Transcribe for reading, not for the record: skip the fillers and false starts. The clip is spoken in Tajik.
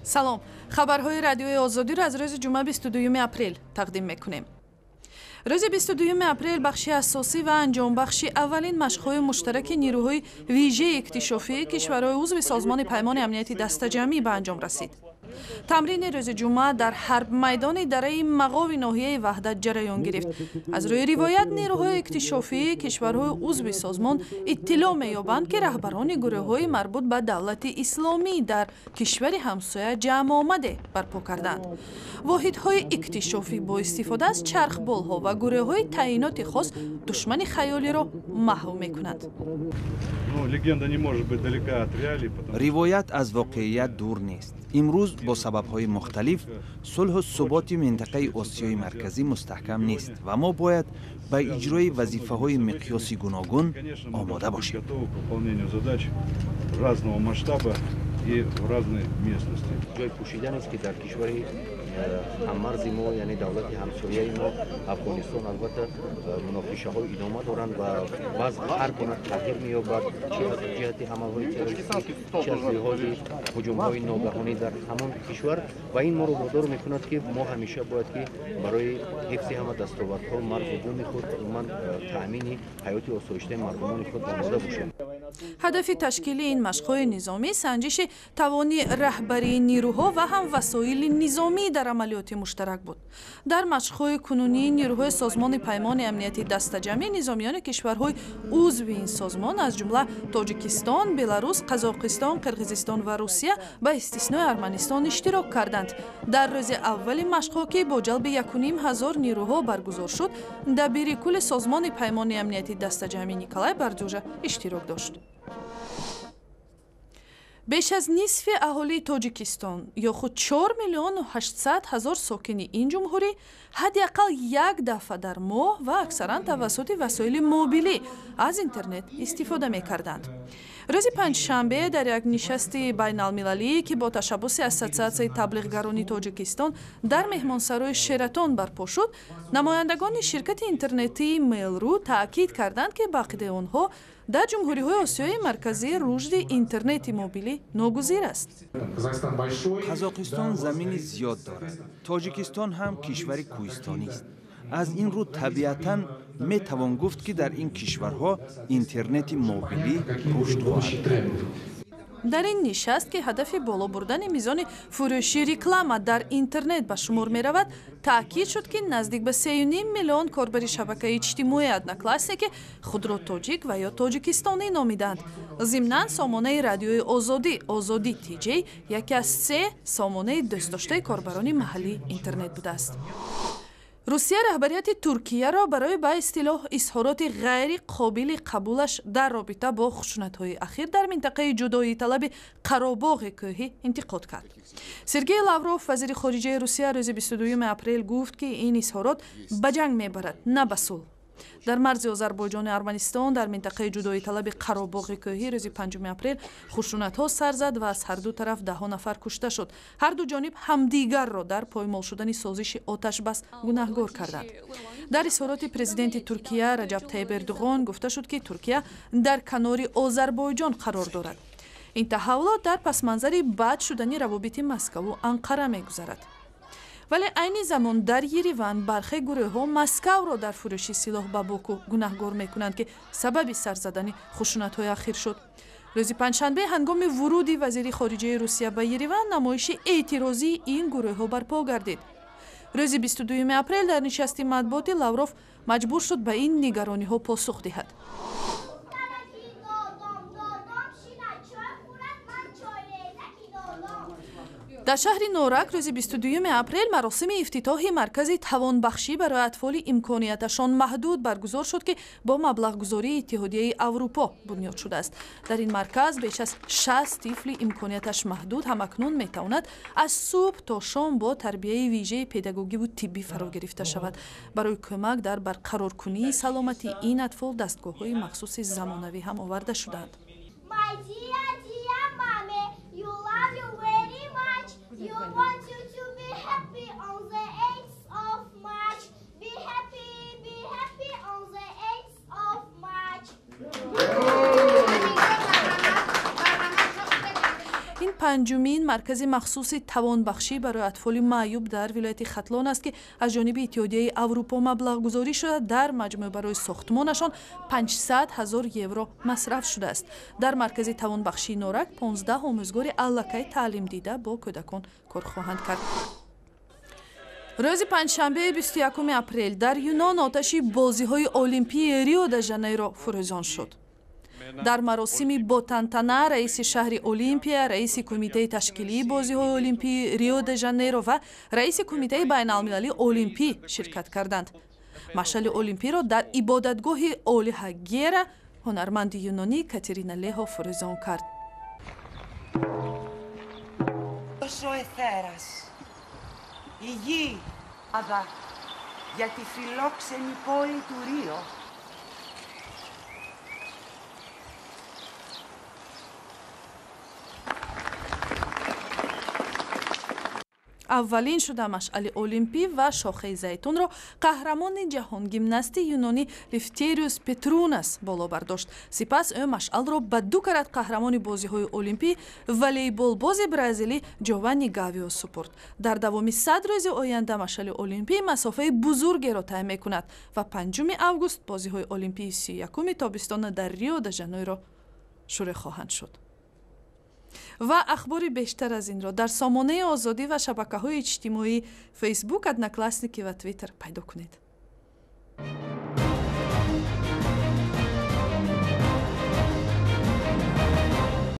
سلام، خبرهای رادیوی آزادی را از روز جمعه 22 اپریل تقدیم میکنیم. روز 22 اپریل بخشی اساسی و انجام بخشی اولین مشق‌های مشترک نیروهای ویژه اکتشافی کشورهای عضو سازمان پیمان امنیتی دسته‌جمعی به انجام رسید. تمرین روز جمعه در حرب میدان دره مغاوی ناحیه وحدت جریان گرفت. از روی روایت نیروهای اکتشافی کشورهای عضو سازمان اطلاع می‌یابند که رهبران گروه‌های مربوط به دولت اسلامی در کشور همسایه جمع آمده برپا کردند. واحدهای اکتشافی با استفاده از چرخبال‌ها و گروه‌های تعیینات خاص دشمن خیالی را محو می‌کنند. روایت از واقعیت دور نیست. امروز با سبب‌های مختلف صلح و ثبات منطقه آسیای مرکزی مستحکم نیست و ما باید به اجرای وظیفه‌های مقیاسی گوناگون آماده باشیم. جای پوشیدن است که در کشور هممرز ما یعنی دولت همسایه ما افغانستان البته مناقشه های ادامه دارند و وضع هر گونه تغییر می‌یابد، چه از جهت عمل‌های تروریستی چه از لحاظ هجوم‌های ناگهانی در همان کشور و این ما رو وادار می‌کند که ما همیشه باید که برای حفظ همه دستاوردها مرز و بوم خود عموما تأمین حیات آسایشته مردمان خود آماده باشیم. هدف تشکیل این مشق‌های نظامی سنجش توانی رهبری نیروها و هم وسایل نظامی در عملیات مشترک بود. در مشق‌های کنونی نیروهای سازمان پیمان امنیتی دسته‌جمعی نظامیان کشورهای عضو این سازمان از جمله تاجیکستان، بلاروس، قزاقستان، قرقیزستان و روسیه به استثنای ارمنستان اشتراک کردند. در روز اول مشق‌ها که با جلب 1,500 نیروها برگزار شد، دبیر کل سازمان پیمان امنیتی دسته‌جمعی نیکولای بردوژا اشتراک داشت. بیش از نصف اهالی تاجیکستان یا خود 4,800,000 ساکنی این جمهوری حداقل یک دفعه در ماه و اکثرا توسط وسایل موبیلی از اینترنت استفاده می‌کردند. روز پنجشنبه در یک نشست بین‌المللی که با تشبث اسوسیاسیون تبلیغگرانی تاجیکستان در مهمانسرای شراتون برپا شد، نمایندگان شرکت اینترنتی میلرو تاکید کردند که به عقیده آنها در جمهوری‌های آسیای مرکزی رشد اینترنت موبیلی ناگزیر است. قزاقستان زمین زیاد دارد. تاجیکستان هم کشور کوهستانی است. از این رو طبیعتاً می توان گفت که در این کشورها اینترنت موبیلی رشد خواهد. در این نشست که هدف بالا بردن میزان فروشی رکلام در اینترنت به شمار می رود، تاکید شد که نزدیک به 3.5 میلیون کاربر شبکه اجتماعی ادناکلاسی که خود را تاجیک و یا تاجیکستانی نامیدند. ضمناً سامانه رادیوی آزادی TJ یکی از 3 سامانه دوست داشته کاربران محلی اینترنت بوده است. روسیه رهبریت ترکیه را برای به اصطلاح اظهارات غیر قابل قبولش در رابطه با خشونت‌های اخیر در منطقه جدایی طلب قره‌باغ کوهی انتقاد کرد. سرگئی لاوروف وزیر خارجه روسیه روز 22 اپریل گفت که این اظهارات به جنگ میبرد نه به صلح. در مرز آذربایجان و ارمنستان در منطقه جدایی طلب قره‌باغ کوهی روز 5 اپریل خشونت‌ها سر زد و از هر دو طرف 10 نفر کشته شد. هر دو جانب همدیگر را در پایمال شدن سازش آتش بس گناهکار کردند. در اظهارات پرزیدنت ترکیه رجب طیب اردوغان گفته شد که ترکیه در کنار آذربایجان قرار دارد. این تحولات در پس منظر بد شدن روابط مسکو و انقره می‌گذرد. ولی عین زمان در یریوان برخی گروه‌ها مسکو را در فروشی سلاح به باکو گناهکار می‌کنند که سبب سر زدن خشونت‌های اخیر شد. روز پنجشنبه هنگام ورود وزیر خارجه روسیه به یریوان نمایش اعتراضی این گروه‌ها برپا گردید. روز 22 اپریل در نشست مطبوعاتی لاوروف مجبور شد به این نگرانی‌ها پاسخ دهد. در شهر نورک روز 22 اپریل مراسم افتتاح مرکز توانبخشی برای اطفال امکانیتشان محدود برگزار شد که با مبلغ گذاری اتحادیه اروپا بنیاد شده است. در این مرکز بیش از 60 طفل امکانیتش محدود همکنون میتواند از صبح تا شام با تربیت ویژه پداگوژی و طبی فرا گرفته شود. برای کمک در برقرار کنی سلامتی این اطفال دستگاه‌های مخصوص زمانوی هم آورده شدند. You want you to be happy on the 8th of March. Be happy on the 8th of March. панҷумин маркази махсуси тавонбахшӣ барои атфоли маъюб дар вилояти хатлон аст ки аз ҷониби иттиҳодияи аврупо маблағгузорӣ шуда дар маҷмӯъ барои сохтмонашон 500 000 евро масраф шудааст. Дар маркази тавонбахшии норак 15 омӯзгори аллакай таълимдида бо кӯдакон кор хоҳанд кард. рӯзи панҷшанбеи 21 апрел дар Юнон оташи бозиҳои олимпии Рио де Жанейро фурӯзон шуд. дар маросими бо тантана раиси шаҳри Олимпия, раиси кумитаи ташкилии бозиҳои олимпии Рио де Жанейро ва раиси кумитаи байналмилалии олимпӣ ширкат карданд. машъали олимпиро дар ибодатгоҳи Олиҳа Гера ҳунарманди юнонӣ Катерина Леҳо фурӯзон кард. Η γη, αδά, για τη φιλόξενη πόλη του Ρίο. аввалин шуда машъали олимпӣ ва шохаи зайтунро қаҳрамони ҷаҳон гимнасти юнонӣ Лефтериус Петрунас боло бардошт. сипас ӯ машъалро ба 2 карат қаҳрамони бозиҳои олимпӣ волейболбози бразилӣ Ҷованни Гавио супурд. дар давоми 100 рӯзи оянда машъали олимпӣ масофаи бузургеро тай мекунад ва 5 август бозиҳои олимпии 31 тобистона дар Рио де Жанейро шурӯъ хоҳанд шуд. ва ахбори бештар аз инро дар сомонаи озодӣ ва шабакаҳои иҷтимоӣ фейсбук, одноклассники ва твиттер пайдо кунед.